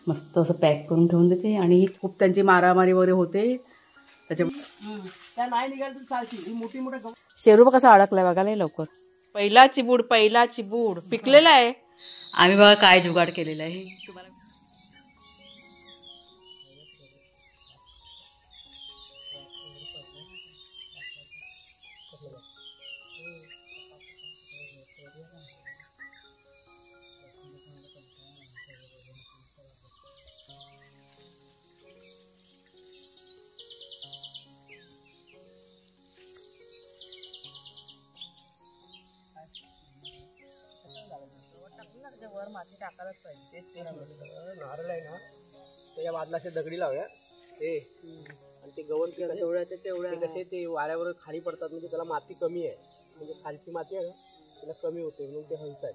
मस्त असं पॅक करून ठेवून देते. आणि खूप त्यांची मारामारी वगैरे होते त्याच्या नाही निघाली चालती. मोठी मोठा शेरू कसा अडकलाय बघायला लवकर. पहिला चिबूड पिकलेला आहे. आम्ही बघा काय जुगाड केलेला आहे तुम्हाला. वर माती टाकायलाच पाहिजे. नारळ आहे ना त्याच्या बाजूला असे दगडी लावूया ते. आणि ते गवत तेवढ्या कसे ते वाऱ्यावर खाली पडतात म्हणजे त्याला माती कमी आहे. म्हणजे खालची माती आहे ना त्याला कमी होते म्हणून ते हलतात.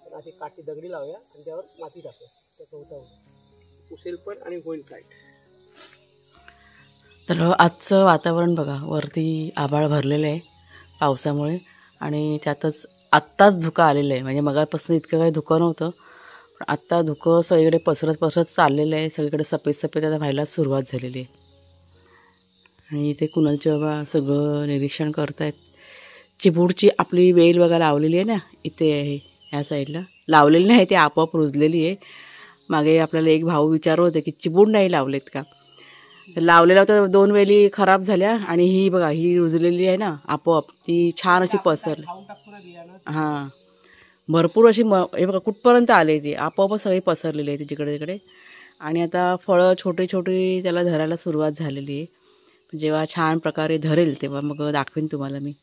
तर अशी काठी दगडी लावूया आणि त्यावर माती टाकूया. त्याचं होतं उसेल पण आणि होईल टाईट. तर आजचं वातावरण बघा. वरती आभाळ भरलेलं आहे पावसामुळे आणि त्यातच आत्ताच धुकं आलेलं आहे. म्हणजे मगापासून इतकं काही धुकं नव्हतं पण आत्ता धुकं सगळीकडे पसरत चाललेलं आहे. सगळीकडे सफेद आता व्हायला सुरुवात झालेली आहे. आणि इथे कुणालचे बाबा सगळं निरीक्षण करतायत. चिबूडची आपली वेल बघा लावलेली आहे ना इथे आहे ह्या साईडला. लावलेली नाही ती आपोआप रुजलेली आहे. मागे आपल्याला एक भाऊ विचारत होते की चिबूड नाही लावलेत का. लावलेला होता 2 वेली खराब झाल्या आणि ही बघा ही रुजलेली आहे ना आपोआप ती छान अशी पसरली. हां भरपूर अशी हे बघा कुठपर्यंत आले ती आपोआपच सगळी पसरलेली आहे तिकडे तिकडे. आणि आता फळं छोटी छोटी त्याला धरायला सुरुवात झालेली आहे. जेव्हा छान प्रकारे धरेल तेव्हा मग दाखवेन तुम्हाला मी.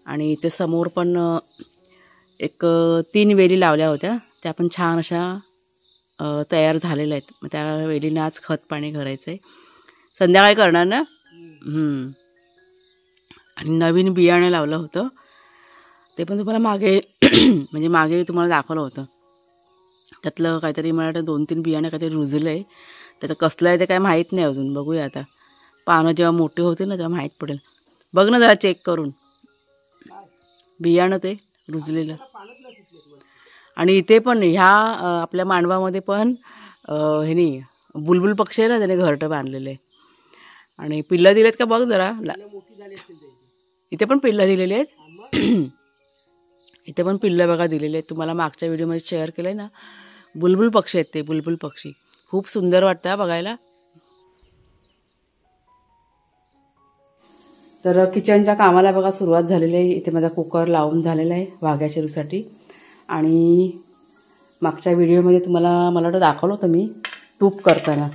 आणि इथे समोर पण एक 3 वेली लावल्या होत्या त्या पण छान अशा तयार झालेल्या आहेत. मग त्या वेलींना आज खत पाणी करायचं आहे. संध्याकाळी करणार ना. आणि नवीन बियाणं लावलं होतं ते पण तुम्हाला मागे म्हणजे मागे तुम्हाला दाखवलं होतं. त्यातलं काहीतरी मला वाटतं 2-3 बियाणं काहीतरी रुजलं आहे. त्याचं कसलं आहे ते काय माहीत नाही अजून. बघूया आता पानं जेव्हा मोठी होते ना तेव्हा माहीत पडेल. बघ ना जरा चेक करून बियाणं ते रुजलेलं. आणि इथे पण ह्या आपल्या मांडवामध्ये पण ह्यानी बुलबुल पक्षी आहे ना त्याने घरटं बांधलेले आणि पिल्लं दिलेत का बघ जरा. इथे पण पिल्लं दिलेली आहेत. इथे पण पिल्लं बघा दिलेले आहेत. तुम्हाला मागच्या व्हिडिओमध्ये शेअर केलं आहे ना. बुलबुल पक्षी आहेत ते बुलबुल पक्षी. खूप सुंदर वाटतं बघायला. तर किचनच्या कामाला बघा सुरुवात झालेली आहे. इथे माझा कुकर लावून झालेला आहे वाघ्या शेरूसाठी. आणि मागच्या व्हिडिओमध्ये तुम्हाला मला वाटतं दाखवलं होतं मी तूप करताना.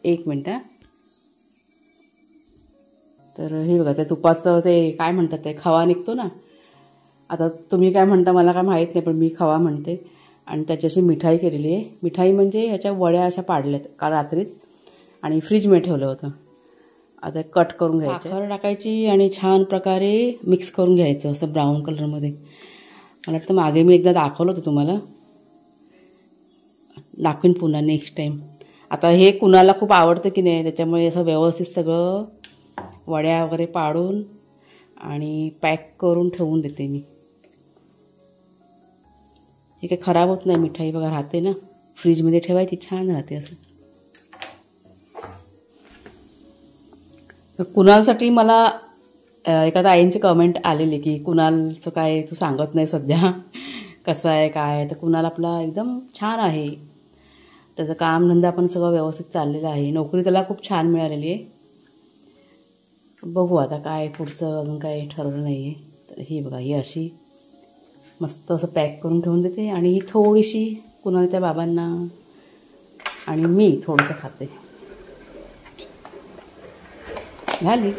1 मिनटं. तर हे बघा त्या तुपाचं ते काय म्हणतात ते खवा निघतो ना. आता तुम्ही काय म्हणता मला काय माहीत नाही पण मी खवा म्हणते. आणि त्याच्याशी मिठाई केलेली आहे. मिठाई म्हणजे ह्याच्या वड्या अशा पाडल्यात काल रात्रीच आणि फ्रीजमध्ये ठेवलं होतं. आता कट करून घ्यायचं. साखर टाकायची आणि छान प्रकारे मिक्स करून घ्यायचं असं ब्राऊन कलरमध्ये. मला वाटतं मागे मी एकदा दाखवलं होतं तुम्हाला. दाखवीन पुन्हा नेक्स्ट टाईम. आता हे कुणाला खूप आवडतं की नाही त्याच्यामुळे असं व्यवस्थित सगळं वड्या वगैरे पाडून आणि पॅक करून ठेवून देते मी. हे काही खराब होत नाही. मिठाई बघा राहते ना फ्रीजमध्ये ठेवायची छान राहते असं. तर कुणालसाठी मला एका ताईंची कमेंट आलेली की कुणालचं काय तू सांगत नाही सध्या कसं आहे काय. तर कुणाल आपला एकदम छान आहे. त्याचं कामधंदा पण सगळं व्यवस्थित चाललेलं आहे. नोकरी त्याला खूप छान मिळालेली आहे. बघू आता काय पुढचं अजून काही ठरवलं नाही आहे. तर ही बघा ही अशी मस्त असं पॅक करून ठेवून देते. आणि ही थोडीशी कुणालच्या बाबांना आणि मी थोडंसं खाते. झाली.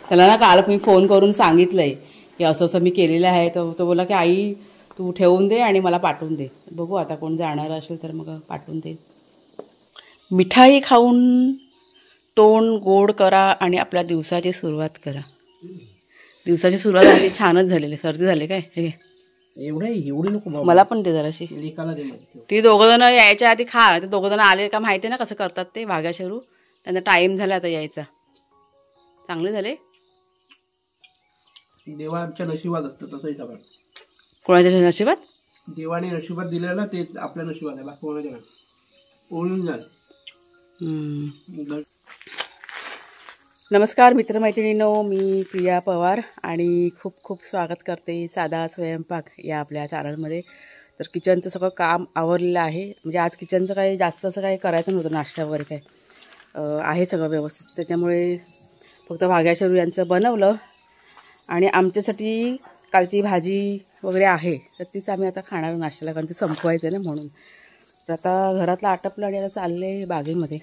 त्याला ना काल मी फोन करून सांगितलं आहे की असं असं मी केलेलं आहे. तर तो बोला की आई तू ठेवून दे आणि मला पाठवून दे. बघू आता कोण जाणार असेल तर मग पाठवून दे. मिठाई खाऊन तोंड गोड करा आणि आपल्या दिवसाची सुरुवात करा. दिवसाची सुरुवात आधी छानच झालेली. सर्दी झाली काय हे एवढी नको मला पण ते जराशी. ती दोघं जण यायच्या आधी खा. ते दोघं जण आले का माहिती आहे ना कसं करतात ते वाघ्या शेरू. त्यांचा टाईम झाला आता यायचा. चांगले झाले. देवाच्या नशिबात असतं तसंही सगळं. कोणाच्या नशिबात. देवाने नशिबात दिलेलं ना ते आपल्या नशिबात आहे. बाकी कोणाच्या नाही. ओळून जाईल. नमस्कार मित्रमैत्रिणींनो, मी प्रिया पवार आणि खूप खूप स्वागत करते साधा स्वयंपाक या आपल्या चॅनलमध्ये. तर किचनचं सगळं काम आवरलेलं आहे. म्हणजे आज किचनचं काही जास्त असं काही करायचं नव्हतं, नाश्ता वगैरे काय आहे सगळं व्यवस्थित. त्याच्यामुळे फक्त भाग्याशरू यांचं बनवलं आणि आमच्यासाठी कालची भाजी वगैरे आहे, तर तीच आम्ही आता खाणार नाश्त्याला, कारण ते संपवायचं आहे ना म्हणून. तर आता घरातलं आटपलं आणि आता चालले बागेमध्ये.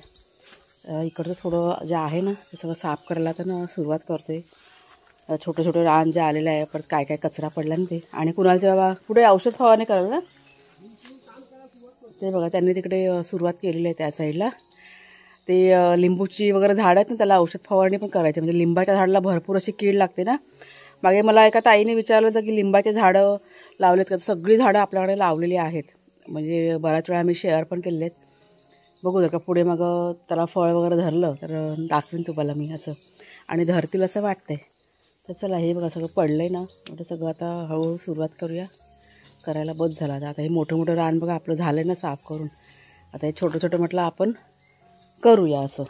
इकडचं थोडं जे आहे ना ते सगळं साफ करायला तर ना सुरुवात करते. छोटं छोटं रान जे आलेलं आहे, परत काय काय कचरा पडला ना ते. आणि कुणालच्या बाबा पुढे औषध फवारणी करायला ना, ते बघा त्यांनी तिकडे सुरुवात केलेली आहे त्या साईडला. ते लिंबूची वगैरे झाडं आहेत ना, त्याला औषध फवारणी पण करायची. म्हणजे लिंबाच्या झाडाला भरपूर अशी कीड लागते ना. मागे मला एका ताईने विचारलं होतं की लिंबाचे झाडं लावलेत का. सगळी झाडं आपल्याकडे लावलेली आहेत, म्हणजे बऱ्याच वेळा आम्ही शेअर पण केलेले आहेत. बघू जर का पुढे मग त्याला फळ वगैरे धरलं तर दाखवीन तुम्हाला मी असं, आणि धरतील असं वाटतंय. तर चला, हे बघा सगळं पडलं आहे ना, म्हणजे सगळं आता हळूहळू सुरुवात करूया करायला. बस झाला आता हे मोठं मोठं रान बघा आपलं झालं आहे ना साफ करून. आता हे छोटं छोटं म्हटलं आपण करूया असं.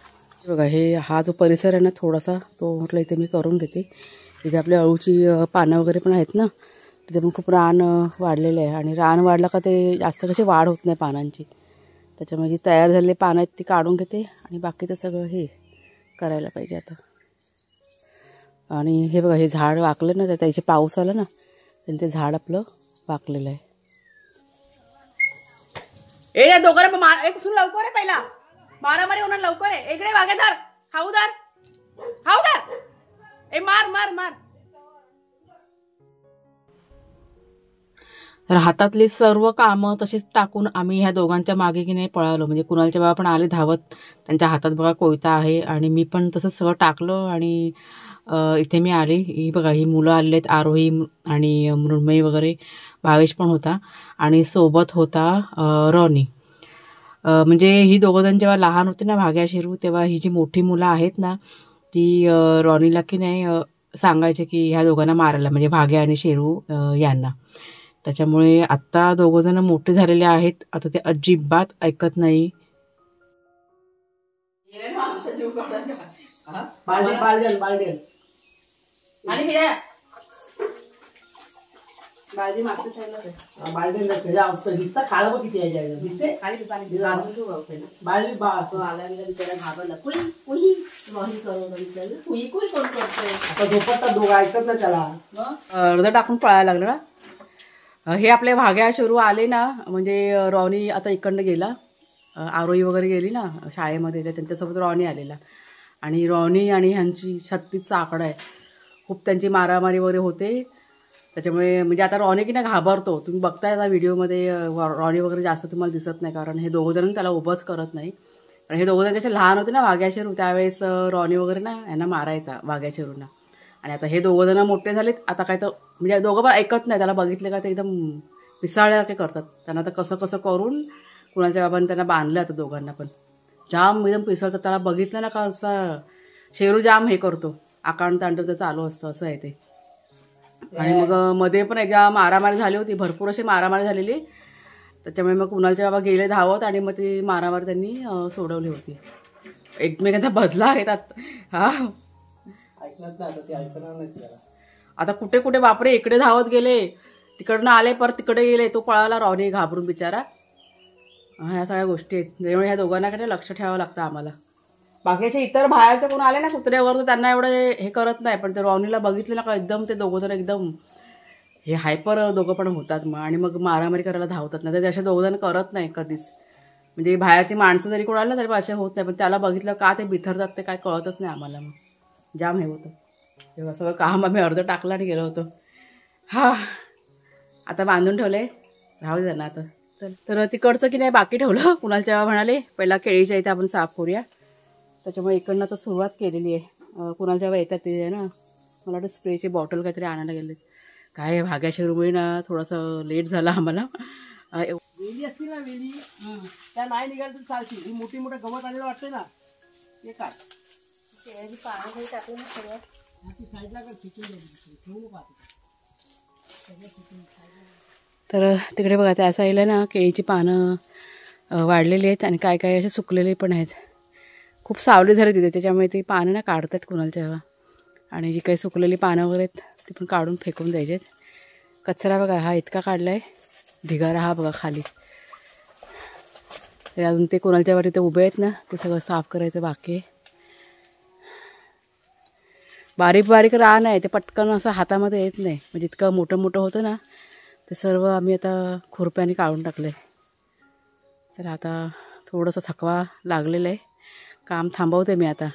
बघा हे हा जो परिसर आहे ना थोडासा, तो म्हटलं इथे मी करून घेते. इथे आपल्या अळूची पानं वगैरे पण आहेत ना, तिथे पण खूप रान वाढलेलं आहे. आणि रान वाढलं का ते जास्त कशी वाढ होत नाही पानांची. त्याच्यामुळे जी तयार झालेली पानं आहेत ती काढून घेते आणि बाकीचं सगळं हे करायला पाहिजे आता. आणि हे बघा हे झाड वाकलं ना, त्याचे पाऊस आला ना त्यांनी ते झाड आपलं वाकलेलं आहे. ए या दोघांना एक सुरू लवकर आहे, पहिला मारामारी होणार, लवकर आहे. इकडे वागेदार हाऊदार हाऊदार, ए मार मार मार. तर हातातली सर्व कामं तशीच टाकून आम्ही ह्या दोघांच्या मागे की नाही पळालो. म्हणजे कुणालचे बाबा पण आले धावत, त्यांच्या हातात बघा कोयता आहे. आणि मी पण तसंच सगळं टाकलं आणि इथे मी आले. ही बघा ही मुलं आलेले आहेत, आरोही आणि मृण्मयी वगैरे. भावेश पण होता आणि सोबत होता रॉनी. म्हणजे ही दोघंजण जेव्हा लहान होते ना भाग्या शेरू, तेव्हा ही जी मोठी मुलं आहेत ना ती रॉनीला की नाही सांगायचे की ह्या दोघांना मारायला, म्हणजे भाग्या आणि शेरू यांना. त्याच्यामुळे आत्ता दोघंजण मोठे झालेले आहेत, आता ते अजिबात ऐकत नाही. बालदी मागच्या साईडला आहे. बालदी दिसता खाला बघ किती आहे दिसते खाली पाणी बालदी बस आला गेला बिचारा घाबरला. कुई कुई रॉनी करत कुई कुई कोण करतोय. आता झोपत दोघं ऐकत ना त्याला, अर्ध टाकून पळायला लागलं ना. हे आपले भाग्या शेरू आले ना, म्हणजे रॉनी आता इकडनं गेला, आरोही वगैरे गेली ना शाळेमध्ये, तर त्यांच्यासोबत रॉनी आलेला. आणि रॉनी आणि ह्यांची 36चा आकडा आहे. खूप त्यांची मारामारी वगैरे होते. त्याच्यामुळे म्हणजे आता रॉनी की नाही घाबरतो. तुम्ही बघताय आता व्हिडिओमध्ये रॉनी वगैरे जास्त तुम्हाला दिसत नाही, कारण हे दोघंजण त्याला उभंच करत नाही. कारण हे दोघंजण कसे लहान होते ना भाग्या शेरू, त्यावेळेस रॉनी वगैरे ना यांना मारायचा भाग्या शेरूंना. आणि आता हे दोघंजण मोठे झालेत, आता काय तर म्हणजे दोघं पण ऐकत नाही. त्याला बघितले का ते एकदम पिसाळल्यासारखे करतात. त्यांना आता कसं कसं करून कुणाच्या बाबांनी त्यांना बांधलं. आता दोघांना पण जाम एकदम पिसळतात. त्याला बघितलं ना का असा शेरू जाम हे करतो, आकांड तांडव तर चालू असतं, असं आहे ते. आणि मग मध्ये पण एकदा मारामारी झाली होती, भरपूर अशी मारामारी झालेली. त्याच्यामुळे मग कुणालचे बाबा गेले धावत आणि मग ती मारामारी त्यांनी सोडवली होती. एकमेकांचा बदला घेतात. हा आता कुठे कुठे बापरे, इकडे धावत गेले, तिकडनं आले, परत तिकडे गेले, तो पळाला रॉनी घाबरून बिचारा. ह्या सगळ्या गोष्टी आहेत, त्यामुळे ह्या दोघांनाकडे लक्ष ठेवावं लागतं आम्हाला. बाकीचे इतर बाहेरचे कोण आले ना कुत्र्यावर, तर त्यांना एवढं हे करत नाही. पण ते रॉनीला बघितलं ना का एकदम ते दोघं जण एकदम हे हायपर दोघं पण होतात मग, आणि मग मारामारी करायला धावतात. नाही तर असे दोघं करत नाही कधीच. म्हणजे बाहेरची माणसं जरी कोण आलं तरी असे होत नाही, पण त्याला बघितलं का ते बिथरतात ते काय कळतच नाही आम्हाला. मग जाम हे होतं. तेव्हा सगळं काम आम्ही अर्ध टाकलं आणि गेलो होतो. हा आता बांधून ठेवलंय, राहू दे ना आता. चल, तर तिकडचं की नाही बाकी ठेवलं. कुणालच्या म्हणाले पहिला केळीच्या इथे आपण साफ करूया, त्याच्यामुळे इकडनं तर सुरुवात केलेली आहे. कुणालच्या वेळा येतात ते ना, मला वाटतं स्प्रेची बॉटल काहीतरी आणायला गेले. काय भाग्या शेरूमुळे ना थोडंसं लेट झाला आम्हाला. वेली असतील ना, वेली त्या नाही निघाल तर चालतील. ही मोठी मोठं गवत आलेलं वाटते ना, ते काय पाणी टाकलं ना सगळं साईडला ठेवू नका. तर तिकडे बघा त्या साईडला ना केळीची पानं वाढलेली आहेत आणि काय काय असे सुकलेले पण आहेत. खूप सावली झाली तिथे, त्याच्यामुळे ती पानं ना काढतात कुणालच्या हवा. आणि जी काही सुकलेली पानं वगैरे आहेत ती पण काढून फेकून द्यायचे. कचरा बघा हा इतका काढला आहे, ढिगारा हा बघा खाली. तर अजून ते कुणालच्या वर तिथे उभे आहेत ना, ते सगळं साफ करायचं बाकी आहे. बारीक बारीक रान आहे, ते पटकन असं हातामध्ये येत नाही, म्हणजे इतकं मोठं मोठं होतं ना, ते सर्व आम्ही आता खुरप्याने काढून टाकलं आहे. तर आता थोडंसं थकवा लागलेलं आहे, काम थांबवते मी आता.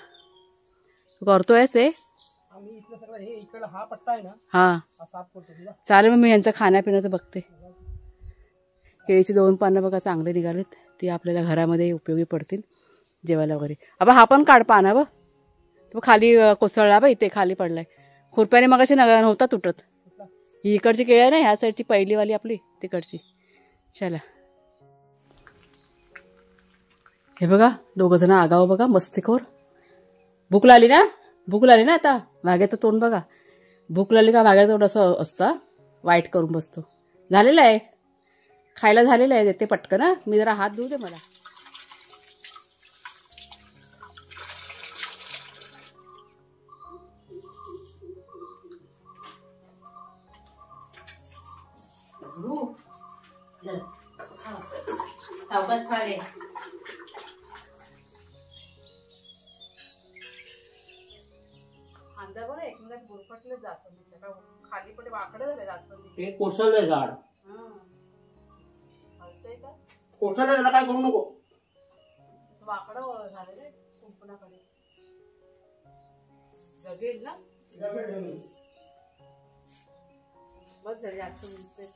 तू करतोय ते? आम्ही इथलं सगळं हे इकडं हा पट्टा आहे ना, हां हा साफ करतो तुला. चालेल, मग मी यांचं खाण्यापिण्याचं बघते. केळीची 2 पानं बघा चांगले निघालेत, ती आपल्याला घरामध्ये उपयोगी पडतील जेवायला वगैरे. अबा हा पण काढ पाना बघ, तो खाली कोसळला बा, इथे खाली पडलाय. खुरप्याने मगाशी नव्हता तुटत. ही इकडची केळी आहे ना, ह्या साईडची पहिलीवाली आपली तिकडची. चला, हे बघा 2 जण आगाव बघा, मस्तीखोर. भूक लागली ना, भूक लागली ना आता. वाघ्याचं तोंड बघा, भूक लागली का वाघ्याचं तोंड असं असतं, वाईट करून बसतो. झालेलं आहे, खायला झालेलं आहे. देते पटकन ना, मी जरा हात धुऊ दे मला. सावकाश खा रे. खांदा बरं एकमेकात गुरफटले जास्वंदीच्या, खाली पण वाकडं झालं जास्वंदी. ते कोसळलंय झाड, कोसळलंय त्याला काय करू नको. वाकडं झालं रे कुंपणाकडे. जगेल ना, बस झाली जास्त उंच.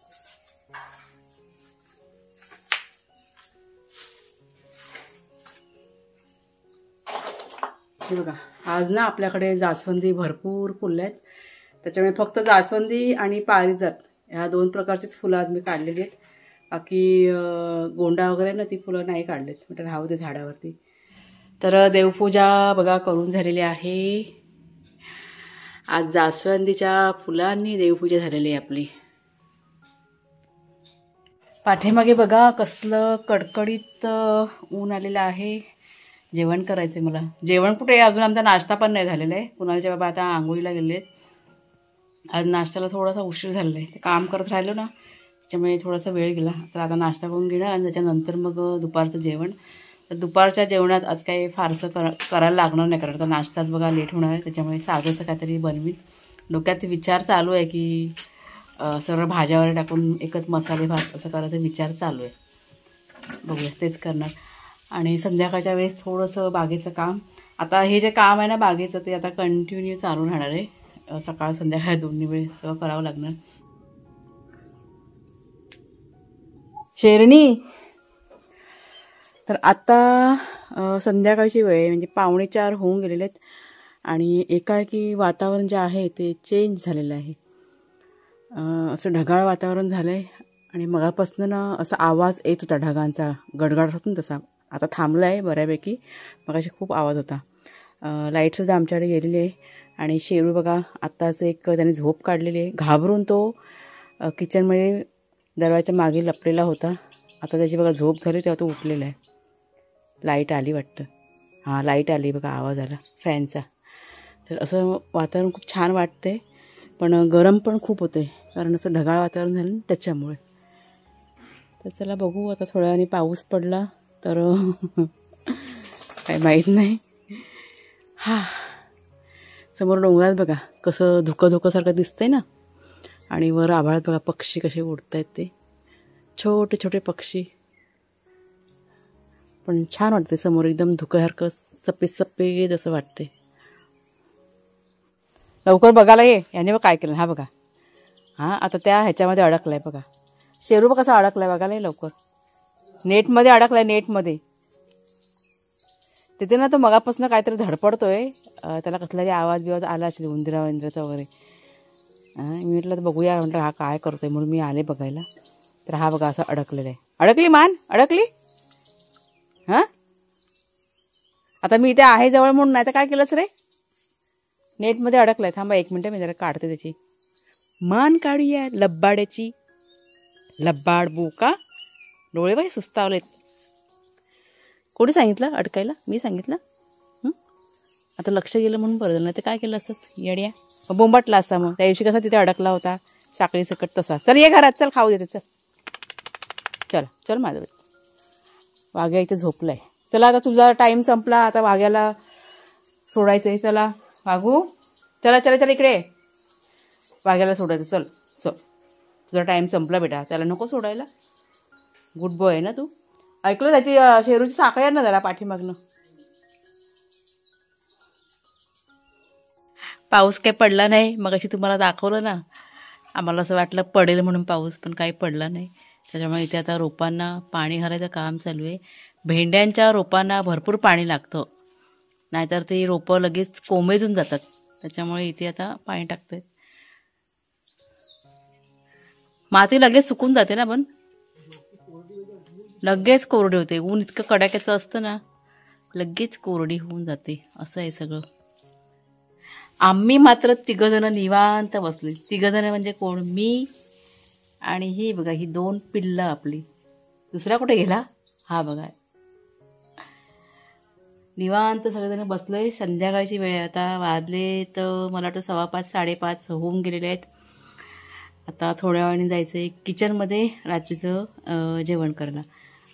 हे बघा, आज ना आपल्याकडे जास्वंदी भरपूर फुलं आहेत, त्याच्यामुळे फक्त जास्वंदी आणि पारिजात ह्या 2 प्रकारचीच फुलं आज मी काढलेली आहेत. बाकी गोंडा वगैरे ना, ती फुलं नाही काढलेत, म्हटलं राहू दे झाडावरती. तर देवपूजा बघा करून झालेली आहे. आज जास्वंदीच्या फुलांनी देवपूजा झालेली आहे आपली. पाठीमागे बघा कसलं कडकडीत ऊन आलेलं आहे. जेवण करायचं मला. जेवण कुठे, अजून आमचा नाश्ता पण नाही झालेला आहे. कुणालचे बाबा आता आंघोळीला गेले आहेत. आज नाश्त्याला थोडासा उशीर झालेला आहे, ते काम करत राहिलो ना, त्याच्यामुळे थोडासा वेळ गेला. तर आता नाश्ता करून घेणार आणि त्याच्यानंतर मग दुपारचं जेवण. तर दुपारच्या जेवणात आज काही फारसं करायला लागणार नाही, कारण आता नाश्ताच बघा लेट होणार आहे, त्याच्यामुळे साधंसं काहीतरी बनवीन. डोक्यात विचार चालू आहे की सर्व भाज्या वगैरे टाकून एकच मसाले भात असं करायचा विचार चालू आहे. बघूया, तेच करणार. आणि संध्याकाळच्या वेळेस थोडंसं बागेचं काम, आता हे जे काम आहे ना बागेचं, ते आता कंटिन्यू चालू राहणार आहे. सकाळ संध्याकाळ दोन्ही वेळेस सगळं करावं लागणार. शेरणी, तर आता संध्याकाळची वेळ आहे, म्हणजे 3:45 होऊन गेलेले आहेत. आणि एकाएकी वातावरण जे आहे ते चेंज झालेलं आहे. असं ढगाळ वातावरण झालं आहे. आणि मगापासून ना असा आवाज येत होता ढगांचा, गडगड होतो ना तसा. आता थांबला आहे बऱ्यापैकी, मगाशी खूप आवाज होता. लाईटसुद्धा आमच्याकडे गेलेली आहे. आणि शेरू बघा आत्ताच एक त्याने झोप काढलेली आहे. घाबरून तो किचनमध्ये दरवाजाच्या मागे लपलेला होता. आता त्याची बघा झोप झाली, तेव्हा तो उठलेला आहे. लाईट आली वाटतं, हां लाईट आली बघा, आवाज आला फॅनचा. तर असं वातावरण खूप छान वाटते, पण गरम पण खूप होते, कारण असं ढगाळ वातावरण झालं त्याच्यामुळे. तर चला बघू, आता थोड्या वेळाने पाऊस पडला तर काही माहीत नाही. हा, समोर डोंगरात बघा कसं धुकं धुकंसारखं दिसतंय ना, आणि वर आभाळात बघा पक्षी कसे उडत आहेत, ते छोटे छोटे पक्षी. पण छान वाटते, समोर एकदम धुक्यासारखं सफेद सफेद असं वाटते. लवकर बघायला ये. याने बघ काय केलं, हा बघा, हां आता त्या ह्याच्यामध्ये अडकलाय बघा. शेरू बघ कसा अडकलाय, बघायला ये लवकर. नेटमध्ये अडकलाय, नेटमध्ये. तिथे ना तो मगापासून काहीतरी धडपडतोय, त्याला कसलाही आवाज बिवाज आला असेल उंदराचा वगैरे. मी म्हटलं तर बघूया, म्हटलं हा काय करतोय, म्हणून मी आले बघायला. तर हा बघा असं अडकलेलं आहे. अडकली मान, अडकली. हां आता मी इथे आहे जवळ म्हणून, नाही तर काय केलंच रे, नेटमध्ये अडकलाय. थांबा 1 मिनटं, मी जरा काढते त्याची मान, काढूया लब्बाड्याची. लब्बाड बोका, डोळे बाई सुस्तावलेत. कोणी सांगितलं अडकायला? मी सांगितलं. आता लक्ष गेलं म्हणून बरं झालं, नाही तर काय केलं असंच येड्या बोंबाटला असता. मग त्या दिवशी कसा तिथे अडकला होता साखळी सकट तसा. चल ये घरात, चल खाऊ देते, चल चल चल माझं. वाघ्या इथे झोपलाय. चला आता तुझा टाईम संपला, आता वाघ्याला सोडायचं आहे. चला वाघू, चला चला चला इकडे, वाघ्याला सोडायचं. चल चल, तुझा टाईम संपला बेटा, त्याला नको सोडायला. गुड बॉय आहे ना तू. ऐकलं त्याची शेरूची साखळी आहे ना जरा पाठीमागनं. पाऊस काही पडला नाही. मग अशी तुम्हाला दाखवलं ना, आम्हाला असं वाटलं पडेल म्हणून पाऊस, पण काही पडला नाही. त्याच्यामुळे इथे आता रोपांना पाणी घालायचं काम चालू आहे. भेंड्यांच्या रोपांना भरपूर पाणी लागतं, नाहीतर ते रोपं लगेच कोमेजून जातात. त्याच्यामुळे इथे आता पाणी टाकतात. माती लगेच सुकून जाते ना, पण लगेच कोरडी होते. ऊन इतकं कडाक्याचं असतं ना, लगेच कोरडी होऊन जाते. असं आहे सगळं. आम्ही मात्र तिघंजणं निवांत बसली. तिघंजणं म्हणजे कोण? मी आणि ही बघा, ही 2 पिल्लं आपली. दुसरा कुठे गेला? हा बघा. निवांत सगळेजण बसलोय. संध्याकाळची वेळ आहे. आता वाजले तर मला वाटतं 5:15 5:30 होऊन गेलेले आहेत. आता थोड्या वेळाने जायचं आहे किचनमध्ये रात्रीचं जेवण करायला.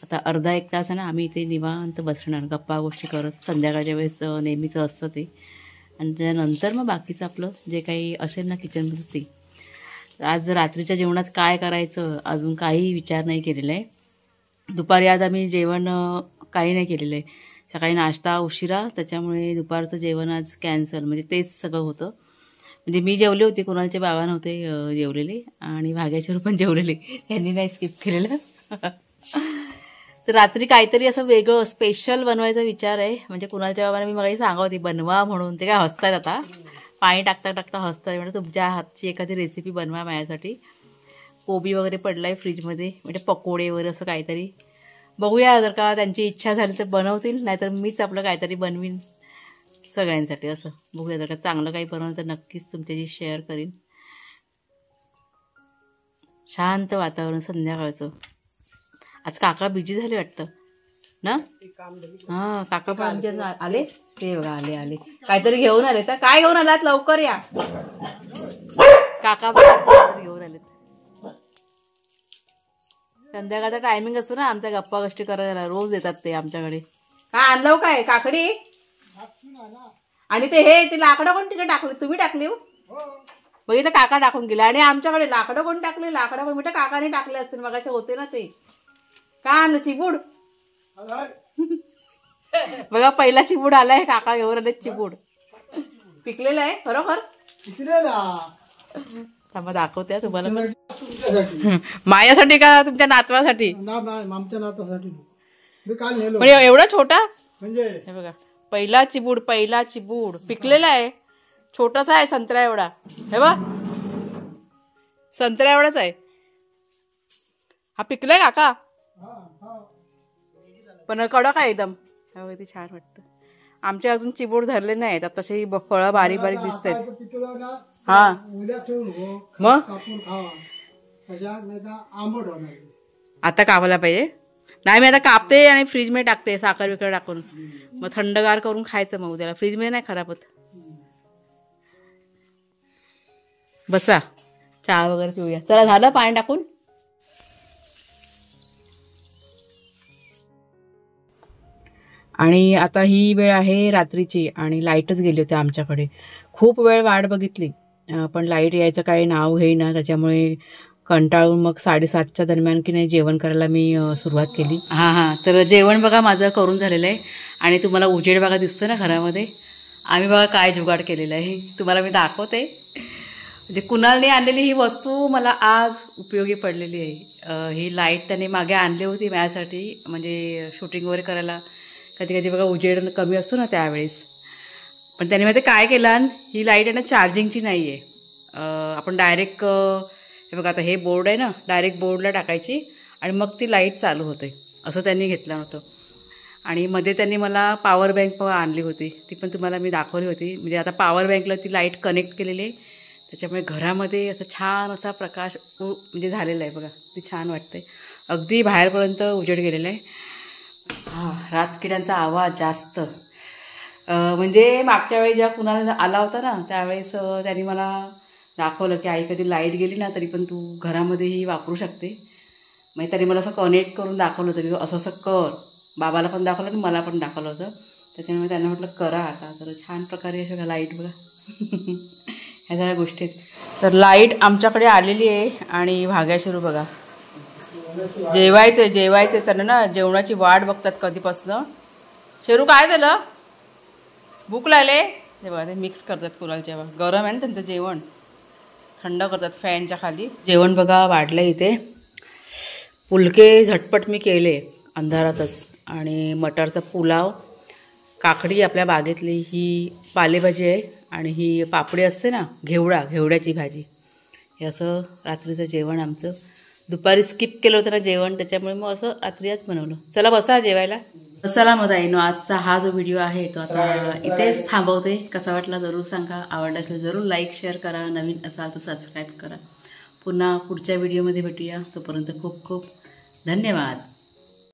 आता अर्धा 1 तास आहे ना, आम्ही इथे निवांत बसणार गप्पा गोष्टी करत. संध्याकाळच्या वेळेस नेहमीचं असतं ते. आणि त्यानंतर मग बाकीचं आपलं जे काही असेल ना किचनमध्ये ते. आज रात्रीच्या जेवणात काय करायचं अजून काही विचार नाही केलेला आहे. दुपारी आज आम्ही जेवण काही नाही केलेलं आहे. सकाळी नाश्ता उशिरा, त्याच्यामुळे दुपारचं जेवण आज कॅन्सल. म्हणजे तेच सगळं होतं. म्हणजे मी जेवले होते, कुणालचे बाबा नव्हते जेवलेले, आणि भाग्याचेवर पण जेवलेले, त्यांनी नाही स्किप केलेलं. तर रात्री काहीतरी असं वेगळं स्पेशल बनवायचा विचार आहे. म्हणजे कुणालच्या बाबांना मी मगाशी सांगत होती बनवा म्हणून. ते काय हसतायत आता, पाणी टाकता टाकता हसताय. म्हणजे तुमच्या हातची एखादी रेसिपी बनवा माझ्यासाठी. कोबी वगैरे पडला आहे फ्रीजमध्ये, म्हणजे पकोडे वगैरे असं काहीतरी. बघूया, जर का त्यांची इच्छा झाली तर बनवतील, नाहीतर मीच आपलं काहीतरी बनवीन सगळ्यांसाठी. असं बघूया, जर का चांगलं काही बनवलं तर नक्कीच तुमच्याशी शेअर करीन. शांत वातावरण संध्याकाळचं. आज काका बिझी झाले वाटतं ना. हां, काका पण आमच्या आले. ते बघा आले आले, काहीतरी घेऊन आले. तर काय घेऊन आलात? लवकर या. काका पण घेऊन आलेत. संध्याकाळचा टायमिंग असतो ना आमच्या गप्पा गोष्टी करायला. रोज येतात ते आमच्याकडे. काय आणलं काय? काकडी आणि ते लाकडं कोण तिकडे टाकली? तुम्ही टाकली? बघितलं, काका टाकून गेले. आणि आमच्याकडे लाकडं कोण टाकले? लाकडं कोण? म्हणजे काकाने टाकले असतील, मगाचे होते ना ते. का आणलं? चिबूड. बघा, पहिला चिबूड आलाय. काका घेऊन आले चिबूड. पिकलेला आहे खरोखर. थांबा दाखवते तुम्हाला. माझ्यासाठी का तुमच्या नातवासाठी? आमच्या नातवासाठी. म्हणजे एवढा छोटा, म्हणजे हे बघा, पहिला चिबूड पिकलेला आहे. छोटासा आहे, संत्रा एवढा. हे बघ, संत्रा एवढाच आहे. हा पिकलाय काका, पण कडक आहे एकदम. ते छान वाटतं. आमच्या अजून चिबूड धरले नाहीत. आता तशी फळं बारीक बारीक दिसत आहेत. हा मग आता कापायला पाहिजे. नाही, मी आता कापते आणि फ्रीजमध्ये टाकते साखर बिकर टाकून. मग थंडगार करून खायचं. मग उद्याला फ्रीजमध्ये नाही खराब होत. बसा, चहा वगैरे पिऊया. चला, झालं पाणी टाकून. आणि आता ही वेळ आहे रात्रीची, आणि लाईटच गेली होती आमच्याकडे. खूप वेळ वाट बघितली, पण लाईट यायचं काही नाव घेईना. त्याच्यामुळे कंटाळून मग 7:30च्या दरम्यान की नाही जेवण करायला मी सुरुवात केली. हां, तर जेवण बघा माझं करून झालेलं आहे. आणि तुम्हाला उजेड बघा दिसतो ना घरामध्ये. आम्ही बघा काय जुगाड केलेलं आहे तुम्हाला मी दाखवते. म्हणजे कुणालने आणलेली ही वस्तू मला आज उपयोगी पडलेली आहे. ही लाईट त्याने मागे आणली होती माझ्यासाठी, म्हणजे शूटिंग वगैरे करायला. कधी कधी बघा उजेड कमी असतो ना त्यावेळेस. पण त्याने माहिती काय केलं, ही लाईट आहे ना चार्जिंगची नाही आहे. आपण डायरेक्ट हे बघा, आता हे बोर्ड आहे ना, डायरेक्ट बोर्डला टाकायची आणि मग ती लाईट चालू होते. असं त्यांनी घेतलं नव्हतं. आणि मध्ये त्यांनी मला पॉवर बँक आणली होती, ती पण तुम्हाला मी दाखवली होती. म्हणजे आता पॉवर बँकला ती लाईट कनेक्ट केलेली आहे. त्याच्यामुळे घरामध्ये असं छान असा प्रकाश म्हणजे झालेला आहे बघा. ती छान वाटते. अगदी बाहेरपर्यंत उजेड गेलेला आहे. हा रातकिड्यांचा आवाज जास्त म्हणजे मागच्या वेळी जेव्हा कुणाला आला होता ना त्यावेळेस त्यांनी मला दाखवलं की आई कधी लाईट गेली ना तरी पण तू घरामध्येही वापरू शकते. म्हणजे त्यांनी मला असं कनेक्ट करून दाखवलं होतं की असं असं कर. बाबाला पण दाखवलं आणि मला पण दाखवलं होतं. त्याच्यामुळे त्यांना म्हटलं करा आता. तर छान प्रकारे अशा लाईट बघा ह्या सगळ्या गोष्टी आहेत. तर लाईट आमच्याकडे आलेली आहे आणि भाग्या शिरू बघा जेवायचे तर ना जेवणाची वाट बघतात कधीपासनं. शेरू काय झालं भूक लागले ते बघा ते मिक्स करतात कुणाला जेव्हा गरम आहे ना त्यांचं जेवण थंड करतात फॅनच्या खाली. जेवण बघा वाढलं इथे. पुलके झटपट मी केले अंधारातच आणि मटारचा पुलाव, काकडी आपल्या बागेतली ही पालेभाजी आहे आणि ही पापडी असते ना घेवड्याची भाजी. हे असं रात्रीचं जेवण आमचं. दुपारी स्किप केलं होतं ना जेवण त्याच्यामुळे मग असं रात्री आज बनवलं. चला बसा जेवायला. चला मग ताईनो आजचा हा जो व्हिडिओ आहे तो आता इथेच थांबवते. कसा वाटला जरूर सांगा. आवडला असेल जरूर लाईक शेअर करा. नवीन असाल तर सबस्क्राईब करा. पुन्हा पुढच्या व्हिडिओमध्ये भेटूया. तोपर्यंत खूप खूप धन्यवाद.